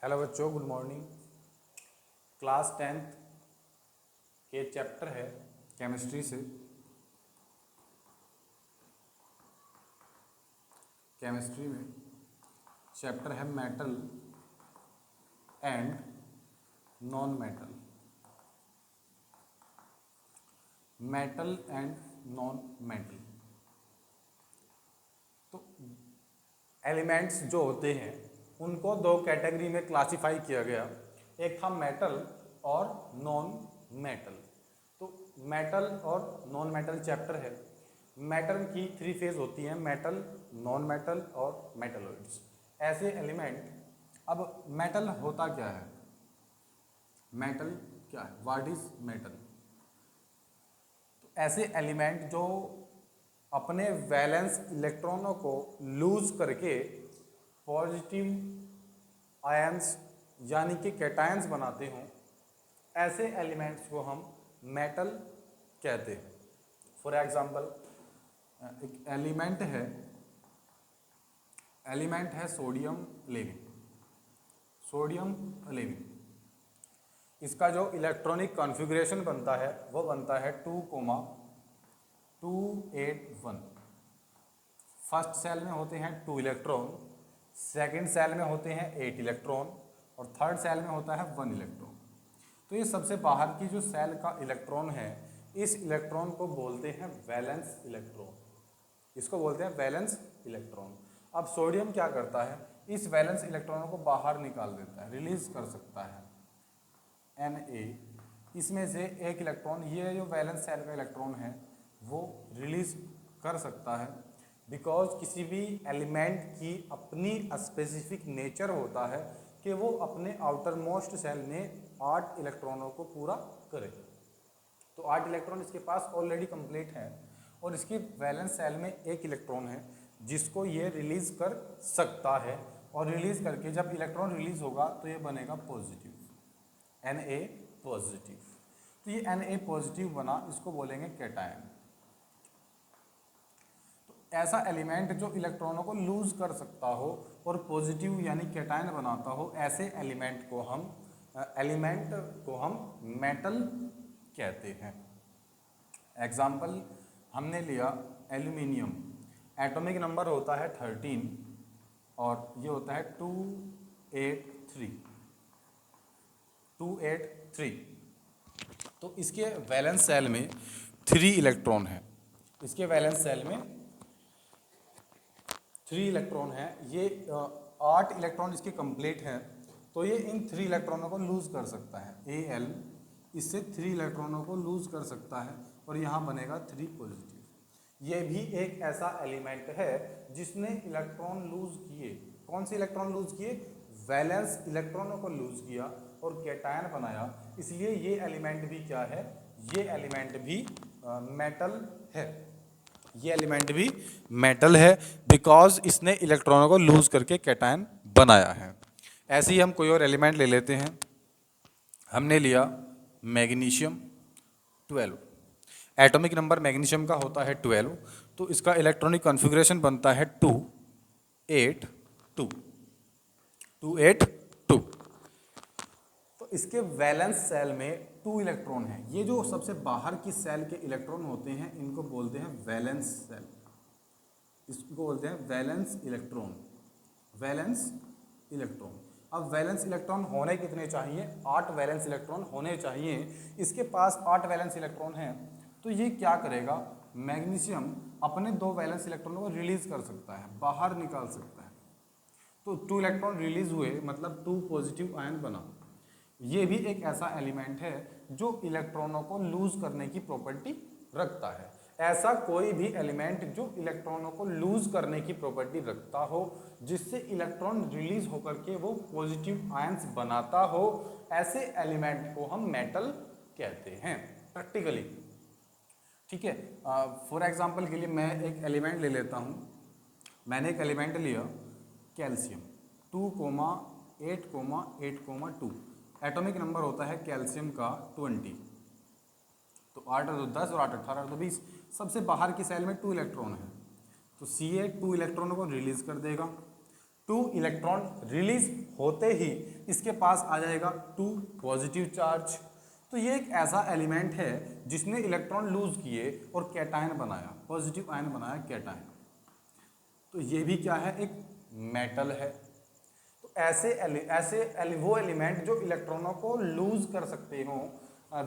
Hello बच्चों, good morning. Class 10th के chapter है केमिस्ट्री से। केमिस्ट्री में चैप्टर है metal and non metal. Metal and non metal. तो एलिमेंट्स जो होते हैं उनको दो कैटेगरी में क्लासिफाई किया गया। एक था मेटल और नॉन मेटल। तो मेटल और नॉन मेटल चैप्टर है। मेटल की 3 फेज होती हैं, मेटल, नॉन मेटल और मेटलॉइड्स। ऐसे एलिमेंट। अब मेटल होता क्या है? मेटल क्या है? What is metal? तो ऐसे एलिमेंट जो अपने वैलेंस इलेक्ट्रॉनों को लूज करके पॉजिटिव आयंस यानी कि कैटायंस बनाते हों, ऐसे एलिमेंट्स को हम मेटल कहते हैं। फॉर एग्जांपल, एक एलिमेंट है सोडियम 11। सोडियम 11, इसका जो इलेक्ट्रॉनिक कॉन्फ़िगरेशन बनता है वो बनता है 2,281। फर्स्ट सेल में होते हैं 2 इलेक्ट्रॉन, सेकंड सेल में होते हैं 8 इलेक्ट्रॉन और थर्ड सेल में होता है 1 इलेक्ट्रॉन। तो ये सबसे बाहर की जो सेल का इलेक्ट्रॉन है, इस इलेक्ट्रॉन को बोलते हैं वैलेंस इलेक्ट्रॉन। इसको बोलते हैं वैलेंस इलेक्ट्रॉन। अब सोडियम क्या करता है? इस वैलेंस इलेक्ट्रॉनों को बाहर निकाल देता है, रिलीज कर सकता है Na। इसमें से एक इलेक्ट्रॉन, ये जो वैलेंस सेल का इलेक्ट्रॉन है वो रिलीज कर सकता है, बिकॉज किसी भी एलिमेंट की अपनी स्पेसिफिक नेचर होता है कि वो अपने आउटर मोस्ट सेल में 8 इलेक्ट्रॉनों को पूरा करे। तो 8 इलेक्ट्रॉन इसके पास ऑलरेडी कंप्लीट है और इसकी वैलेंस सेल में एक इलेक्ट्रॉन है जिसको ये रिलीज कर सकता है, और रिलीज करके जब इलेक्ट्रॉन रिलीज होगा तो ये बनेगा पॉजिटिव, Na पॉजिटिव। तो ये Na पॉजिटिव बना, इसको बोलेंगे कैटायन। तो ऐसा एलिमेंट जो इलेक्ट्रॉनों को लूज कर सकता हो और पॉजिटिव यानी कैटायन बनाता हो, ऐसे एलिमेंट को हम मेटल कहते हैं। एग्जाम्पल हमने लिया एल्यूमिनियम। एटॉमिक नंबर होता है 13 और ये होता है 283। तो इसके वैलेंस सेल में 3 इलेक्ट्रॉन है। इसके वैलेंस सेल में 3 इलेक्ट्रॉन है। ये 8 इलेक्ट्रॉन इसके कंप्लीट हैं, तो ये इन 3 इलेक्ट्रॉनों को लूज कर सकता है। Al इससे 3 इलेक्ट्रॉनों को लूज कर सकता है और यहाँ बनेगा 3 पॉजिटिव। ये भी एक ऐसा एलिमेंट है जिसने इलेक्ट्रॉन लूज किए। कौन से इलेक्ट्रॉन लूज किए? वैलेंस इलेक्ट्रॉनों को लूज किया और कैटायन बनाया। इसलिए ये एलिमेंट भी क्या है? ये एलिमेंट भी मेटल है। ये एलिमेंट भी मेटल है बिकॉज इसने इलेक्ट्रॉनों को लूज करके कैटायन बनाया है। ऐसे ही हम कोई और एलिमेंट ले लेते हैं। हमने लिया मैग्नीशियम 12। एटॉमिक नंबर मैग्नीशियम का होता है 12, तो इसका इलेक्ट्रॉनिक कॉन्फ़िगरेशन बनता है 282। तो इसके वैलेंस सेल में 2 इलेक्ट्रॉन है। ये जो सबसे बाहर की सेल के इलेक्ट्रॉन होते हैं इनको बोलते हैं वैलेंस सेल। इसको बोलते हैं वैलेंस इलेक्ट्रॉन। Valence electron. अब वैलेंस इलेक्ट्रॉन होने कितने चाहिए? 8 वैलेंस इलेक्ट्रॉन होने चाहिए। इसके पास 8 वैलेंस इलेक्ट्रॉन हैं, तो ये क्या करेगा? मैग्नीशियम अपने 2 वैलेंस इलेक्ट्रॉनों को रिलीज कर सकता है, बाहर निकाल सकता है। तो 2 इलेक्ट्रॉन रिलीज हुए मतलब 2 पॉजिटिव आयन बना। ये भी एक ऐसा एलिमेंट है जो इलेक्ट्रॉनों को लूज करने की प्रॉपर्टी रखता है। ऐसा कोई भी एलिमेंट जो इलेक्ट्रॉनों को लूज करने की प्रॉपर्टी रखता हो, जिससे इलेक्ट्रॉन रिलीज होकर के वो पॉजिटिव आयंस बनाता हो, ऐसे एलिमेंट को हम मेटल कहते हैं प्रैक्टिकली। ठीक है, फॉर एग्जांपल के लिए मैं एक एलिमेंट ले लेता हूँ। मैंने एक एलिमेंट लिया कैल्शियम 2,8,8,2। एटॉमिक नंबर होता है कैल्शियम का 20। तो 8 और 10 और 8 18 तो 20। सबसे बाहर की सेल में 2 इलेक्ट्रॉन है, तो Ca 2 इलेक्ट्रॉनों को रिलीज कर देगा। 2 इलेक्ट्रॉन रिलीज होते ही इसके पास आ जाएगा 2 पॉजिटिव चार्ज। तो ये एक ऐसा एलिमेंट है जिसने इलेक्ट्रॉन लूज किए और कैटायन बनाया, पॉजिटिव आयन बनाया कैटायन। तो ये भी क्या है, एक मेटल है। तो ऐसे वो एलिमेंट जो इलेक्ट्रॉनों को लूज कर सकते हो,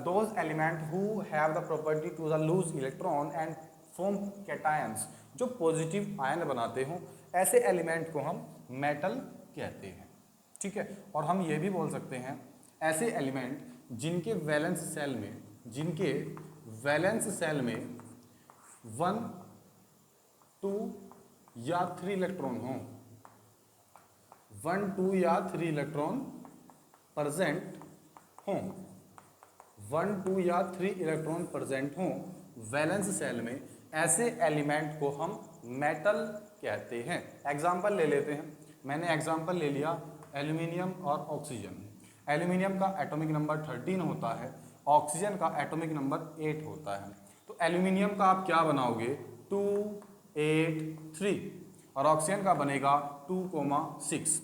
those element who have the property to the lose electron and form cations, जो पॉजिटिव आयन बनाते हो, ऐसे एलिमेंट को हम मेटल कहते हैं। ठीक है, और हम ये भी बोल सकते हैं ऐसे एलिमेंट जिनके वैलेंस सेल में 1, 2 या 3 इलेक्ट्रॉन हो, 1, 2 या 3 इलेक्ट्रॉन प्रेजेंट हों, 1, 2 या 3 इलेक्ट्रॉन प्रेजेंट हों वैलेंस सेल में, ऐसे एलिमेंट को हम मेटल कहते हैं। एग्जाम्पल ले लेते हैं। मैंने एग्जाम्पल ले लिया एल्यूमिनियम और ऑक्सीजन। एल्यूमिनियम का एटॉमिक नंबर 13 होता है, ऑक्सीजन का एटॉमिक नंबर 8 होता है। तो एल्यूमिनियम का आप क्या बनाओगे, 2, 8, 3, और ऑक्सीजन का बनेगा 2,6।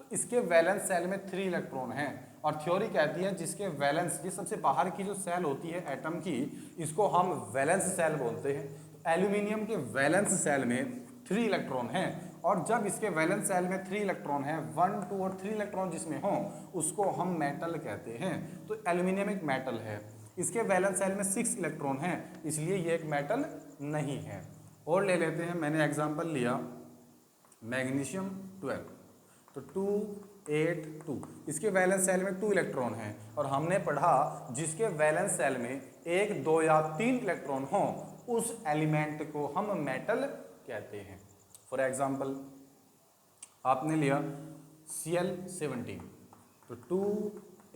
तो इसके वैलेंस सेल में 3 इलेक्ट्रॉन हैं, और थ्योरी कहती है जिसके वैलेंस, ये सबसे बाहर की जो सेल होती है एटम की, इसको हम वैलेंस सेल बोलते हैं। तो एल्यूमिनियम के वैलेंस सेल में 3 इलेक्ट्रॉन हैं, और जब इसके वैलेंस सेल में 3 इलेक्ट्रॉन हैं, 1, 2 और 3 इलेक्ट्रॉन जिसमें हों, उसको हम मेटल कहते हैं। तो एल्यूमिनियम एक मेटल है। इसके वैलेंस सेल में 6 इलेक्ट्रॉन हैं, इसलिए ये एक मेटल नहीं है। और ले लेते हैं, मैंने एग्जांपल लिया मैग्नीशियम 12, तो 2, 8, 2, इसके वैलेंस सेल में 2 इलेक्ट्रॉन हैं, और हमने पढ़ा जिसके वैलेंस सेल में 1, 2 या 3 इलेक्ट्रॉन हों, उस एलिमेंट को हम मेटल कहते हैं। फॉर एग्जाम्पल आपने लिया Cl17, तो 2,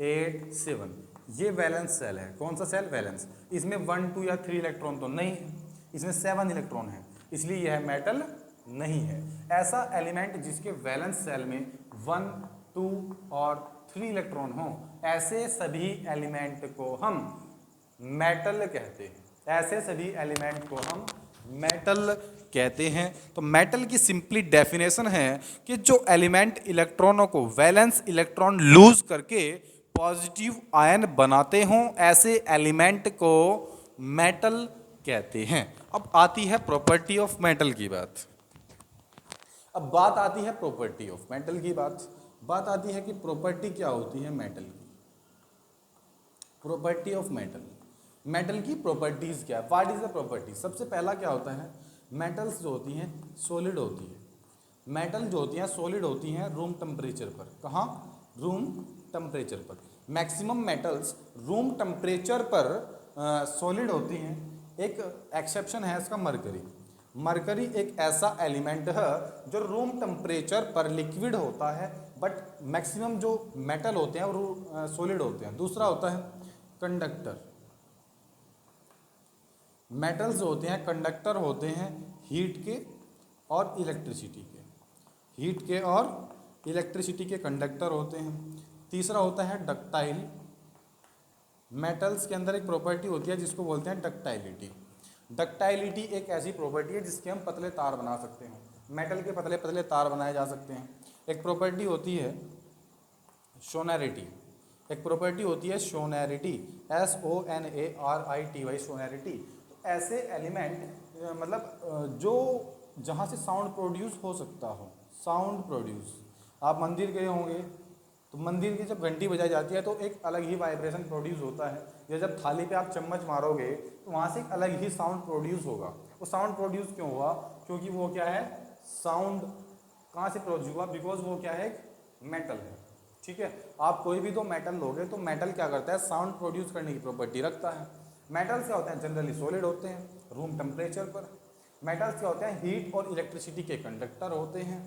8, 7, ये वैलेंस सेल है। कौन सा सेल, वैलेंस। इसमें 1, 2 या 3 इलेक्ट्रॉन तो नहीं है, इसमें 7 इलेक्ट्रॉन है, इसलिए यह मेटल नहीं है। ऐसा एलिमेंट जिसके वैलेंस सेल में 1, 2 और 3 इलेक्ट्रॉन हो, ऐसे सभी एलिमेंट को हम मेटल कहते हैं। ऐसे सभी एलिमेंट को हम मेटल कहते हैं। तो मेटल की सिंपली डेफिनेशन है कि जो एलिमेंट इलेक्ट्रॉनों को वैलेंस इलेक्ट्रॉन लूज करके पॉजिटिव आयन बनाते हों, ऐसे एलिमेंट को मेटल कहते हैं। अब आती है प्रॉपर्टी ऑफ मेटल की बात। अब बात आती है प्रॉपर्टी ऑफ मेटल की बात आती है कि प्रॉपर्टी क्या होती है मेटल की। प्रॉपर्टी ऑफ मेटल की प्रॉपर्टीज क्या है, व्हाट इज द प्रॉपर्टी। सबसे पहला क्या होता है, मेटल्स जो होती हैं सॉलिड होती है। मेटल जो होती हैं सॉलिड होती हैं रूम टेम्परेचर पर। कहाँ, रूम टेम्परेचर पर। मैक्सिमम मेटल्स रूम टेम्परेचर पर सॉलिड होती हैं। एक एक्सेप्शन है इसका, मरकरी। मरकरी एक ऐसा एलिमेंट है जो रूम टेम्परेचर पर लिक्विड होता है, बट मैक्सिमम जो मेटल होते हैं वो सॉलिड होते हैं। दूसरा होता है कंडक्टर। मेटल्स जो होते हैं कंडक्टर होते हैं हीट के और इलेक्ट्रिसिटी के। हीट के और इलेक्ट्रिसिटी के कंडक्टर होते हैं। तीसरा होता है डक्टाइल। मेटल्स के अंदर एक प्रॉपर्टी होती है जिसको बोलते हैं डक्टाइलिटी। डक्टाइलिटी एक ऐसी प्रॉपर्टी है जिसके हम पतले तार बना सकते हैं। मेटल के पतले पतले तार बनाए जा सकते हैं। एक प्रॉपर्टी होती है सोनैरिटी। एक प्रॉपर्टी होती है सोनैरिटी, SONARITY, सोनैरिटी। ऐसे एलिमेंट मतलब जो जहाँ से साउंड प्रोड्यूस हो सकता हो, साउंड प्रोड्यूस। आप मंदिर गए होंगे तो मंदिर की जब घंटी बजाई जाती है तो एक अलग ही वाइब्रेशन प्रोड्यूस होता है, या जब थाली पे आप चम्मच मारोगे तो वहाँ से एक अलग ही साउंड प्रोड्यूस होगा। वो साउंड प्रोड्यूस क्यों हुआ, क्योंकि वो क्या है, साउंड कहाँ से प्रोड्यूस हुआ, बिकॉज वो क्या है, एक मेटल है। ठीक है, आप कोई भी दो मेटल लोगे तो मेटल क्या करता है, साउंड प्रोड्यूस करने की प्रॉपर्टी रखता है। मेटल्स क्या होते हैं, जनरली सॉलिड होते हैं रूम टेम्परेचर पर। मेटल्स क्या होते हैं, हीट और इलेक्ट्रिसिटी के कंडक्टर होते हैं।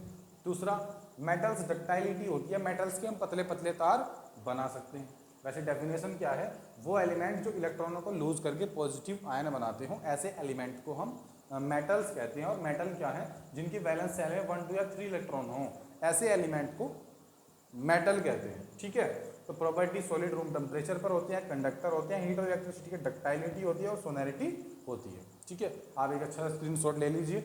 दूसरा, मेटल्स डक्टाइलिटी होती है, मेटल्स के हम पतले पतले तार बना सकते हैं। वैसे डेफिनेशन क्या है, वो एलिमेंट जो इलेक्ट्रॉनों को लूज करके पॉजिटिव आयन बनाते हो, ऐसे एलिमेंट को हम मेटल्स कहते हैं। और मेटल क्या है, जिनकी वैलेंस सेल में 1, 2 या 3 इलेक्ट्रॉन हो, ऐसे एलिमेंट को मेटल कहते हैं। ठीक है, तो प्रॉपर्टी सॉलिड रूम टेम्परेचर पर होते हैं, कंडक्टर होते हैं, हीट और इलेक्ट्रिसिटी की डक्टाइलिटी होती है और सोनैरिटी होती है। ठीक है, आप एक अच्छा स्क्रीनशॉट ले लीजिए।